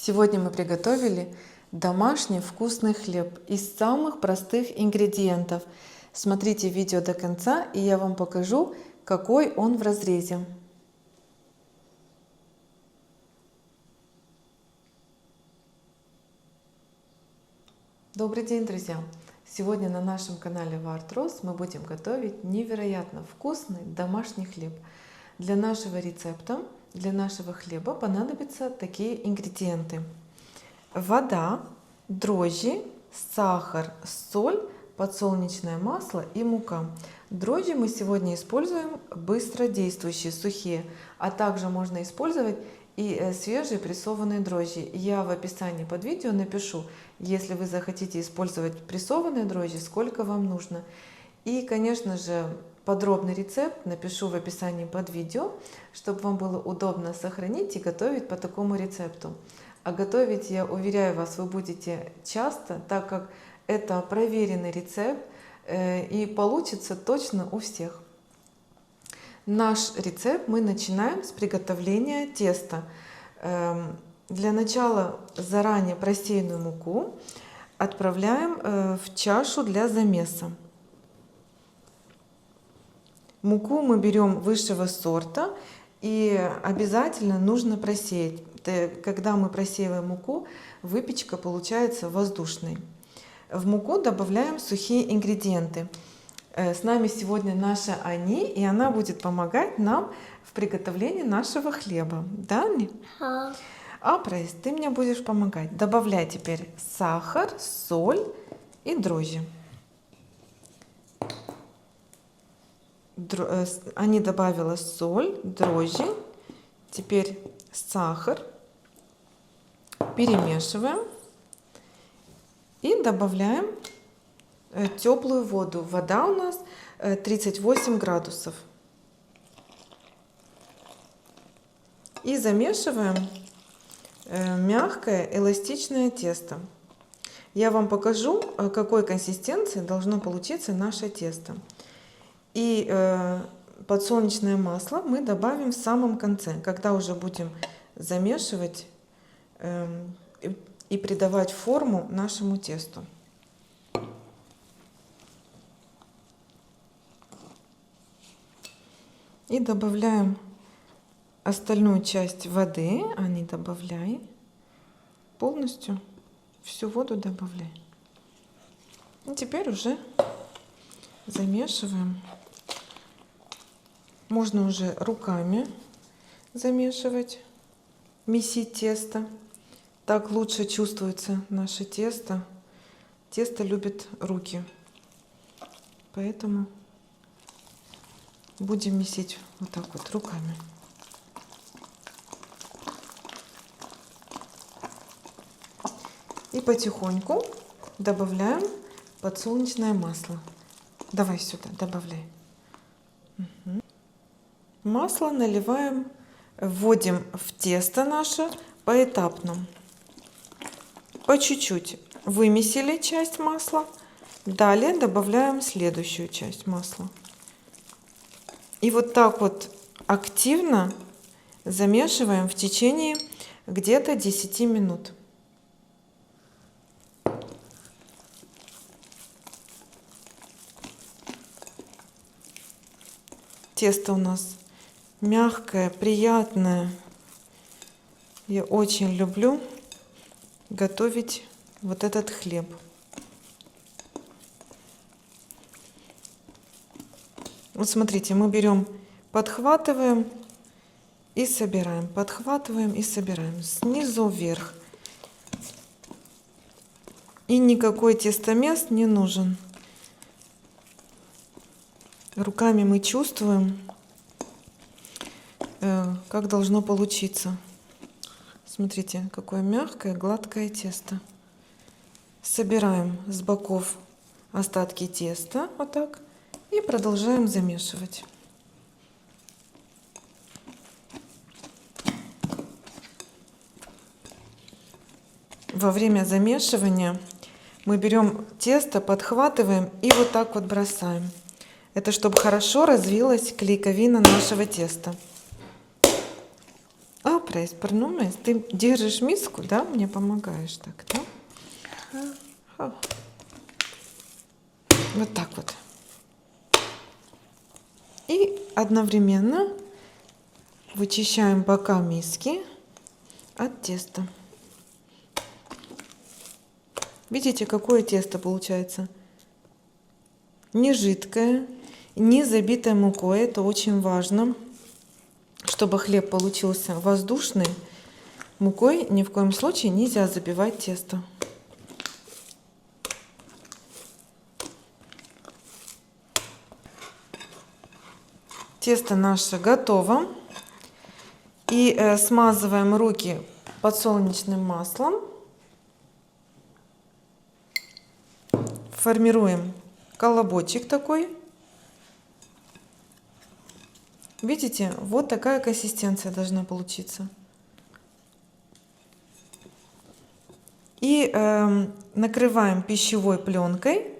Сегодня мы приготовили домашний вкусный хлеб из самых простых ингредиентов. Смотрите видео до конца, и я вам покажу, какой он в разрезе. Добрый день, друзья! Сегодня на нашем канале Вартрос мы будем готовить невероятно вкусный домашний хлеб. Для нашего рецепта, для нашего хлеба понадобятся такие ингредиенты: вода, дрожжи, сахар, соль, подсолнечное масло и мука. Дрожжи мы сегодня используем быстродействующие, сухие, а также можно использовать и свежие прессованные дрожжи. Я в описании под видео напишу, если вы захотите использовать прессованные дрожжи, сколько вам нужно. И, конечно же, подробный рецепт напишу в описании под видео, чтобы вам было удобно сохранить и готовить по такому рецепту. А готовить, я уверяю вас, вы будете часто, так как это проверенный рецепт, и получится точно у всех. Наш рецепт мы начинаем с приготовления теста. Для начала заранее просеянную муку отправляем в чашу для замеса. Муку мы берем высшего сорта, и обязательно нужно просеять. Когда мы просеиваем муку, выпечка получается воздушной. В муку добавляем сухие ингредиенты. С нами сегодня наша Ани, и она будет помогать нам в приготовлении нашего хлеба. Да, Ани? Прайс, ты мне будешь помогать. Добавляй теперь сахар, соль и дрожжи. Ани добавила соль, дрожжи, теперь сахар. Перемешиваем и добавляем теплую воду. Вода у нас 38 градусов. И замешиваем мягкое эластичное тесто. Я вам покажу, какой консистенции должно получиться наше тесто. И подсолнечное масло мы добавим в самом конце, когда уже будем замешивать и придавать форму нашему тесту. И добавляем остальную часть воды, а не добавляй. Полностью всю воду добавляй. И теперь уже замешиваем. Можно уже руками замешивать, месить тесто. Так лучше чувствуется наше тесто. Тесто любит руки. Поэтому будем месить вот так вот руками. И потихоньку добавляем подсолнечное масло. Давай сюда, добавляй. Масло наливаем, вводим в тесто наше поэтапно. По чуть-чуть вымесили часть масла. Далее добавляем следующую часть масла. И вот так вот активно замешиваем в течение где-то 10 минут. Тесто у нас мягкое, приятное. Я очень люблю готовить вот этот хлеб. Вот смотрите, мы берем, подхватываем и собираем, подхватываем и собираем снизу вверх. И никакой тестомес не нужен. Руками мы чувствуем, как должно получиться. Смотрите, какое мягкое, гладкое тесто. Собираем с боков остатки теста, вот так, и продолжаем замешивать. Во время замешивания мы берем тесто, подхватываем и вот так вот бросаем. Это чтобы хорошо развилась клейковина нашего теста. Апрейс, парнумес. Ты держишь миску, да? Мне помогаешь так, да? Вот так вот. И одновременно вычищаем бока миски от теста. Видите, какое тесто получается? Не жидкое, не забитое мукой. Это очень важно, чтобы хлеб получился воздушный. Мукой ни в коем случае нельзя забивать тесто. Тесто наше готово. И смазываем руки подсолнечным маслом. Формируем колобочек такой. Видите, вот такая консистенция должна получиться. И накрываем пищевой пленкой.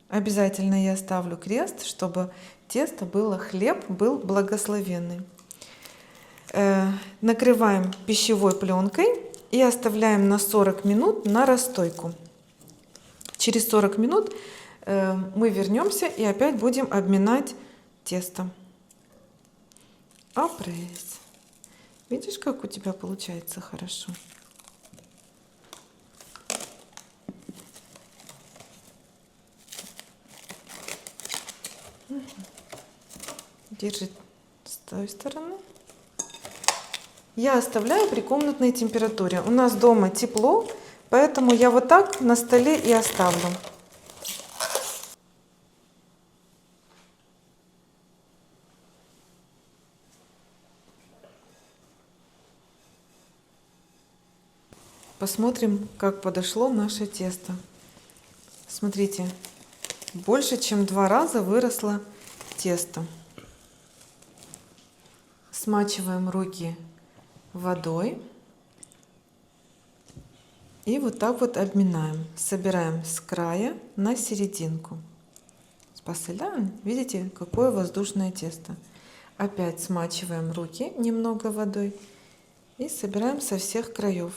Обязательно я ставлю крест, чтобы тесто было, хлеб был благословенный. Накрываем пищевой пленкой и оставляем на 40 минут на расстойку. Через 40 минут мы вернемся и опять будем обминать тесто. Апрейс. Видишь, как у тебя получается хорошо? Держи с той стороны. Я оставляю при комнатной температуре. У нас дома тепло, поэтому я вот так на столе и оставлю. Посмотрим, как подошло наше тесто. Смотрите, больше чем 2 раза выросло тесто. Смачиваем руки водой и вот так вот обминаем. Собираем с края на серединку. Спасибо. Видите, какое воздушное тесто. Опять смачиваем руки немного водой и собираем со всех краев.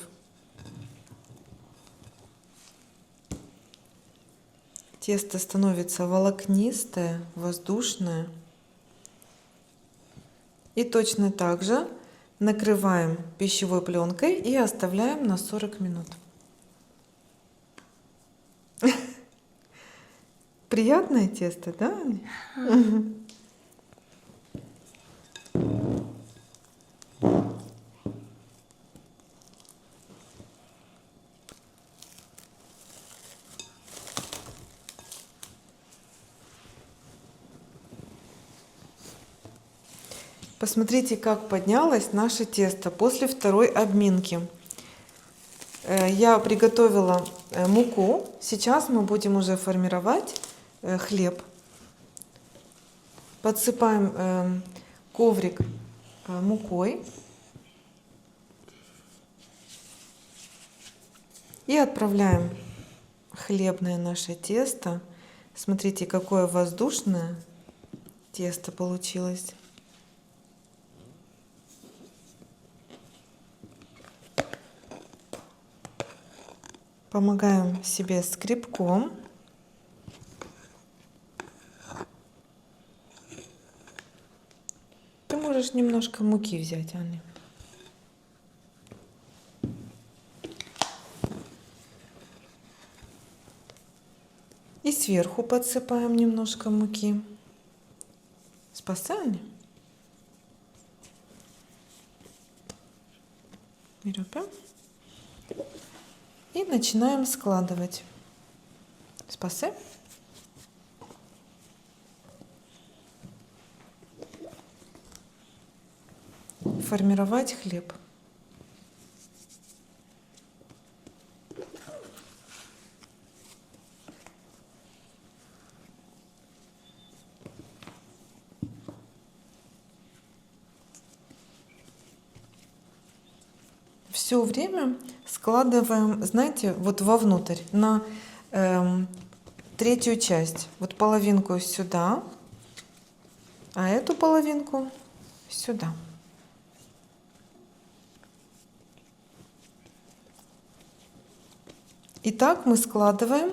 Тесто становится волокнистое, воздушное. И точно так же накрываем пищевой пленкой и оставляем на 40 минут. Приятное тесто, да? Посмотрите, как поднялось наше тесто после второй обминки. Я приготовила муку. Сейчас мы будем уже формировать хлеб. Подсыпаем коврик мукой и отправляем хлебное наше тесто. Смотрите, какое воздушное тесто получилось. Помогаем себе скребком. Ты можешь немножко муки взять, Аня. И сверху подсыпаем немножко муки. Спасай, Аня. Берем. И начинаем складывать. Спасибо. Формировать хлеб. Все время складываем, знаете, вот вовнутрь, на третью часть. Вот половинку сюда, а эту половинку сюда. И так мы складываем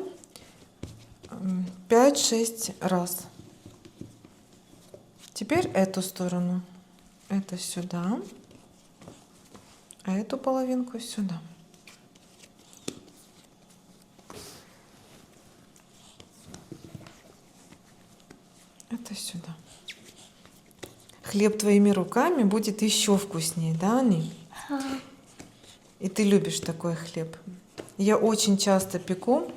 5-6 раз. Теперь эту сторону. Это сюда. А эту половинку сюда. Это сюда. Хлеб твоими руками будет еще вкуснее, да, Ани? И ты любишь такой хлеб. Я очень часто пеку,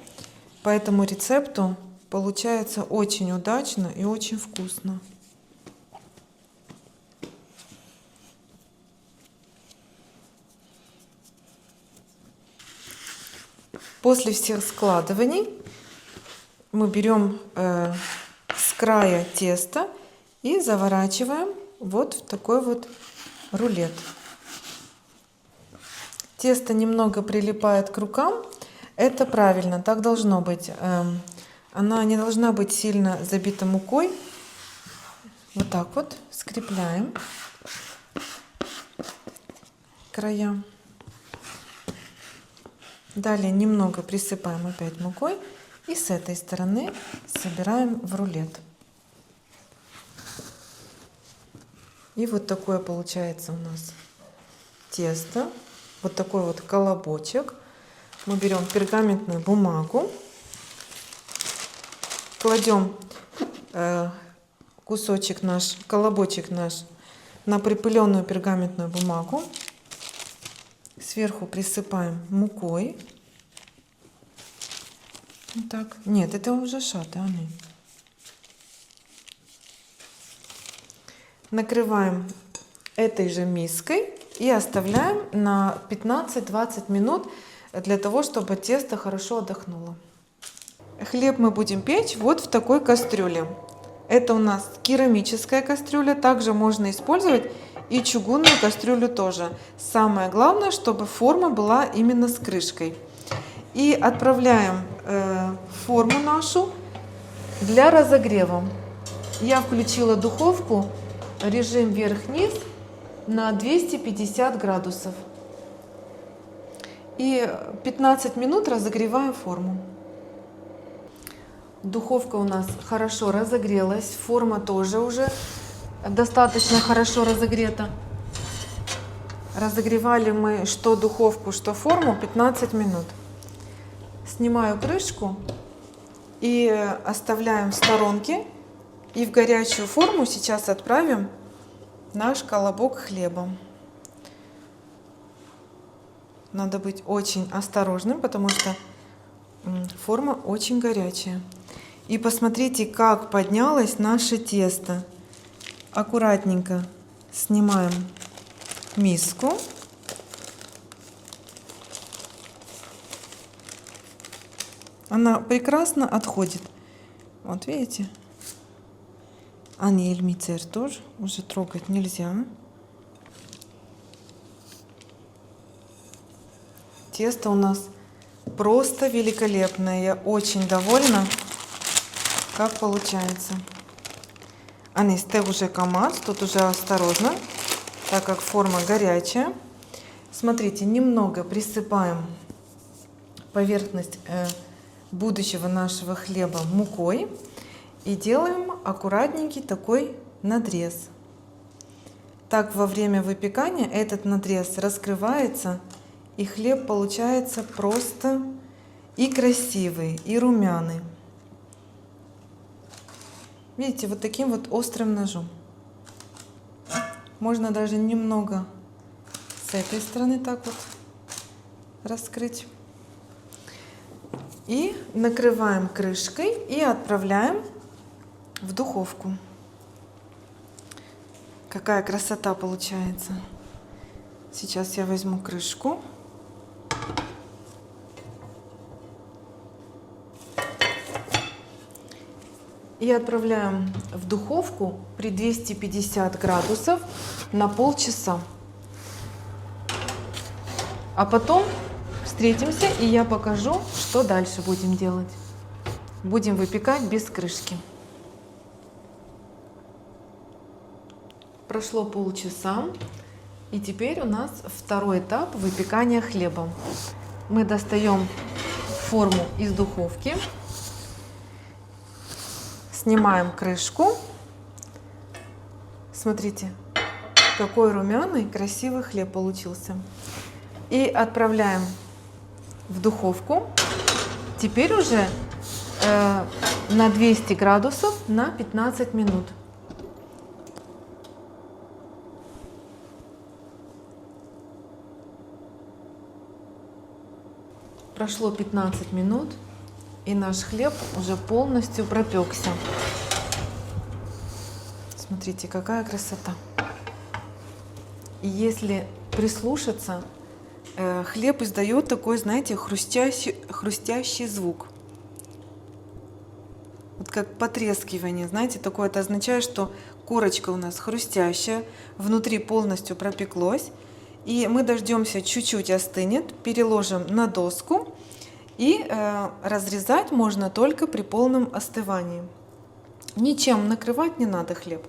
по этому рецепту получается очень удачно и очень вкусно. После всех складываний мы берем с края теста и заворачиваем вот в такой вот рулет. Тесто немного прилипает к рукам. Это правильно, так должно быть. Она не должна быть сильно забита мукой. Вот так вот скрепляем края. Далее немного присыпаем опять мукой. И с этой стороны собираем в рулет. И вот такое получается у нас тесто. Вот такой вот колобочек. Мы берем пергаментную бумагу, кладем кусочек наш, колобочек наш на припыленную пергаментную бумагу. Сверху присыпаем мукой. Вот так. Нет, это уже шата. Накрываем этой же миской и оставляем на 15-20 минут для того, чтобы тесто хорошо отдохнуло. Хлеб мы будем печь вот в такой кастрюле. Это у нас керамическая кастрюля. Также можно использовать и чугунную кастрюлю тоже. Самое главное, чтобы форма была именно с крышкой. И отправляем форму нашу для разогрева. Я включила духовку режим вверх-вниз на 250 градусов. И 15 минут разогреваем форму. Духовка у нас хорошо разогрелась. Форма тоже уже достаточно хорошо разогрета. Разогревали мы что духовку, что форму 15 минут. Снимаю крышку и оставляем в сторонке. И в горячую форму сейчас отправим наш колобок хлеба. Надо быть очень осторожным, потому что форма очень горячая. И посмотрите, как поднялось наше тесто. Аккуратненько снимаем миску. Она прекрасно отходит. Вот видите? Ани Эльмицер тоже уже трогать нельзя. Тесто у нас просто великолепное. Я очень довольна, как получается. Ани, сте уже камаз, тут уже осторожно, так как форма горячая. Смотрите, немного присыпаем поверхность будущего нашего хлеба мукой. И делаем аккуратненький такой надрез. Так во время выпекания этот надрез раскрывается, и хлеб получается просто и красивый, и румяный. Видите, вот таким вот острым ножом. Можно даже немного с этой стороны так вот раскрыть. И накрываем крышкой и отправляем в духовку. Какая красота получается. Сейчас я возьму крышку. И отправляем в духовку при 250 градусов на полчаса. А потом встретимся, и я покажу, что дальше будем делать. Будем выпекать без крышки. Прошло полчаса, и теперь у нас второй этап выпекания хлеба. Мы достаем форму из духовки. Снимаем крышку. Смотрите, какой румяный, красивый хлеб получился. И отправляем в духовку. Теперь уже на 200 градусов на 15 минут. Прошло 15 минут, и наш хлеб уже полностью пропекся. Смотрите, какая красота. И если прислушаться, хлеб издает такой, знаете, хрустящий звук. Вот как потрескивание, знаете, такое. Это означает, что корочка у нас хрустящая, внутри полностью пропеклось. И мы дождемся, чуть-чуть остынет, переложим на доску. И разрезать можно только при полном остывании. Ничем накрывать не надо хлеб.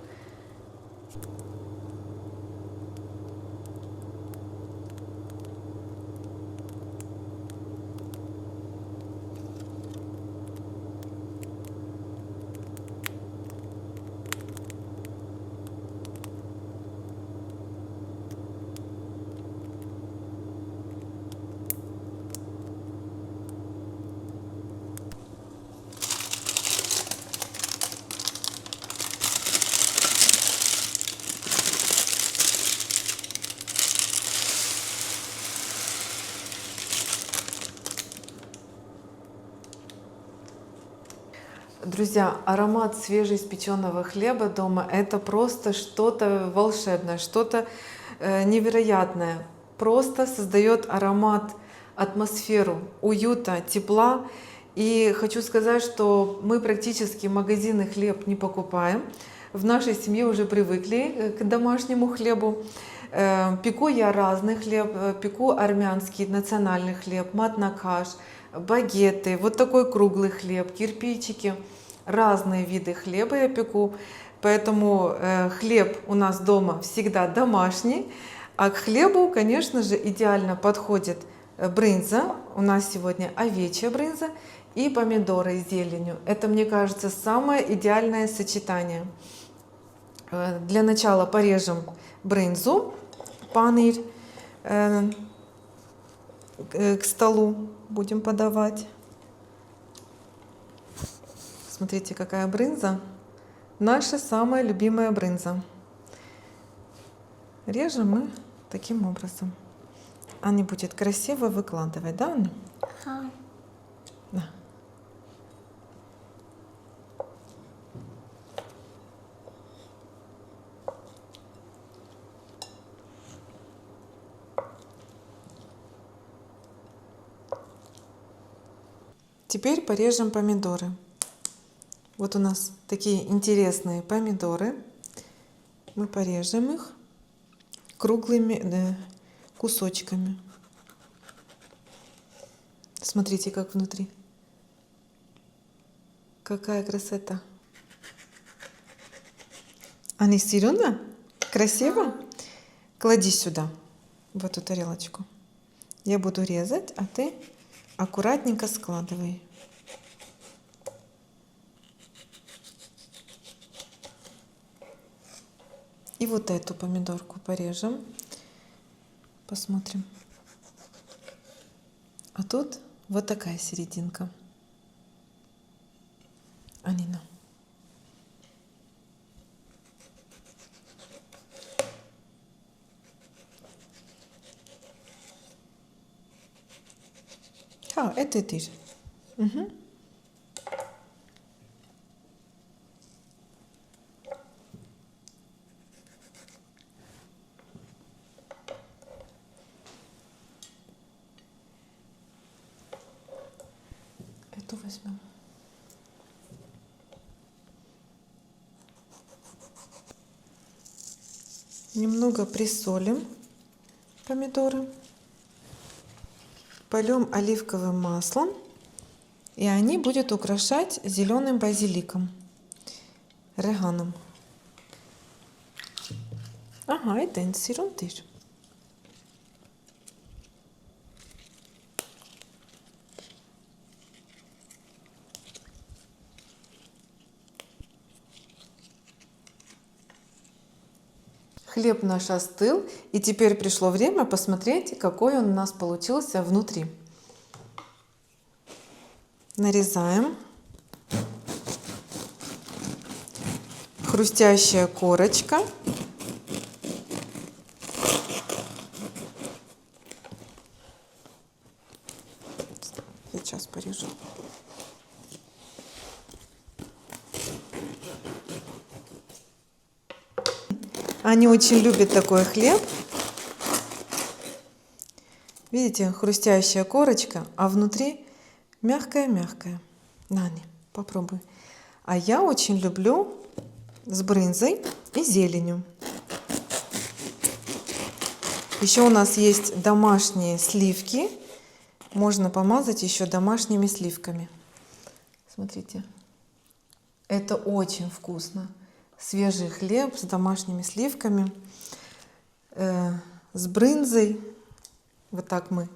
Друзья, аромат свежеиспеченного хлеба дома — это просто что-то волшебное, что-то невероятное. Просто создает аромат, атмосферу уюта, тепла. И хочу сказать, что мы практически в магазины хлеб не покупаем. В нашей семье уже привыкли к домашнему хлебу. Пеку я разный хлеб, пеку армянский национальный хлеб, матнакаш, багеты, вот такой круглый хлеб, кирпичики, разные виды хлеба я пеку. Поэтому хлеб у нас дома всегда домашний. А к хлебу, конечно же, идеально подходит брынза. У нас сегодня овечья брынза и помидоры с зеленью. Это, мне кажется, самое идеальное сочетание. Для начала порежем брынзу, панир, к столу будем подавать. Смотрите, какая брынза. Наша самая любимая брынза. Режем мы таким образом. Аня будет красиво выкладывать, да, Аня? Ага. Да. Теперь порежем помидоры. Вот у нас такие интересные помидоры. Мы порежем их круглыми кусочками. Смотрите, как внутри. Какая красота. Они сирена? Красиво? Клади сюда, в эту тарелочку. Я буду резать, а ты аккуратненько складывай. И вот эту помидорку порежем. Посмотрим. А тут вот такая серединка. Анина. Это ты же. Угу. Эту возьмем. Немного присолим помидоры. Польем оливковым маслом, и они будут украшать зеленым базиликом, реганом. Ага, это сирунтыш. Хлеб наш остыл, и теперь пришло время посмотреть, какой он у нас получился внутри. Нарезаем. Хрустящая корочка. Сейчас порежу. Они очень любят такой хлеб. Видите, хрустящая корочка, а внутри мягкая-мягкая. Нани, попробуй. А я очень люблю с брынзой и зеленью. Еще у нас есть домашние сливки. Можно помазать еще домашними сливками. Смотрите. Это очень вкусно. Свежий хлеб с домашними сливками, с брынзой. Вот так мы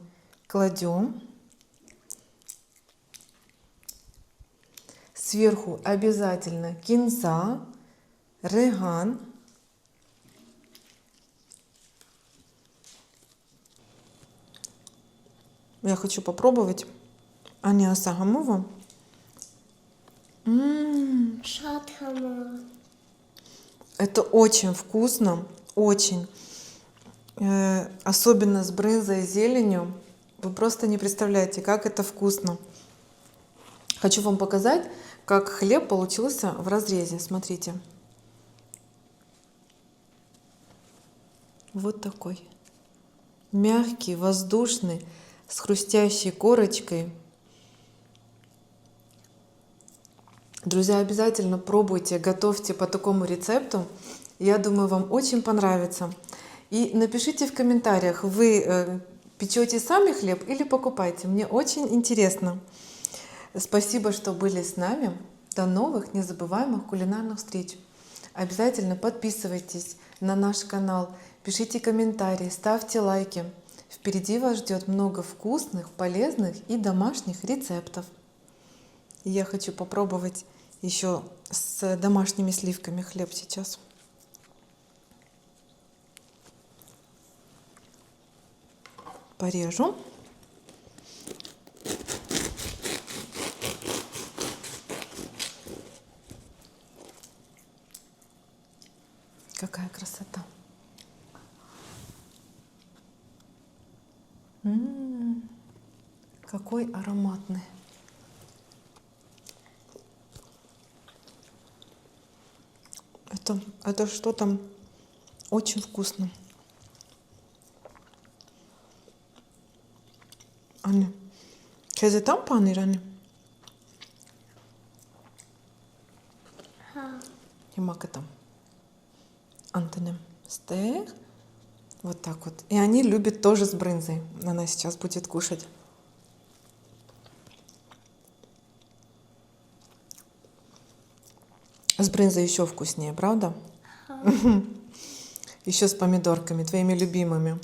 кладем. Сверху обязательно кинза, реган. Я хочу попробовать аняса гамова. Это очень вкусно, очень. Особенно с брынзой и зеленью. Вы просто не представляете, как это вкусно. Хочу вам показать, как хлеб получился в разрезе. Смотрите. Вот такой. Мягкий, воздушный, с хрустящей корочкой. Друзья, обязательно пробуйте, готовьте по такому рецепту. Я думаю, вам очень понравится. И напишите в комментариях, вы печете сами хлеб или покупаете. Мне очень интересно. Спасибо, что были с нами. До новых незабываемых кулинарных встреч. Обязательно подписывайтесь на наш канал, пишите комментарии, ставьте лайки. Впереди вас ждет много вкусных, полезных и домашних рецептов. И я хочу попробовать еще с домашними сливками хлеб сейчас. Порежу. Какая красота! Какой ароматный! Это что-то очень вкусно. Anne, keze tam panir, Anne? И мака там. Антонем стейк. Вот так вот. И они любят тоже с брынзой. Она сейчас будет кушать. С брынзой еще вкуснее, правда? Еще с помидорками, твоими любимыми.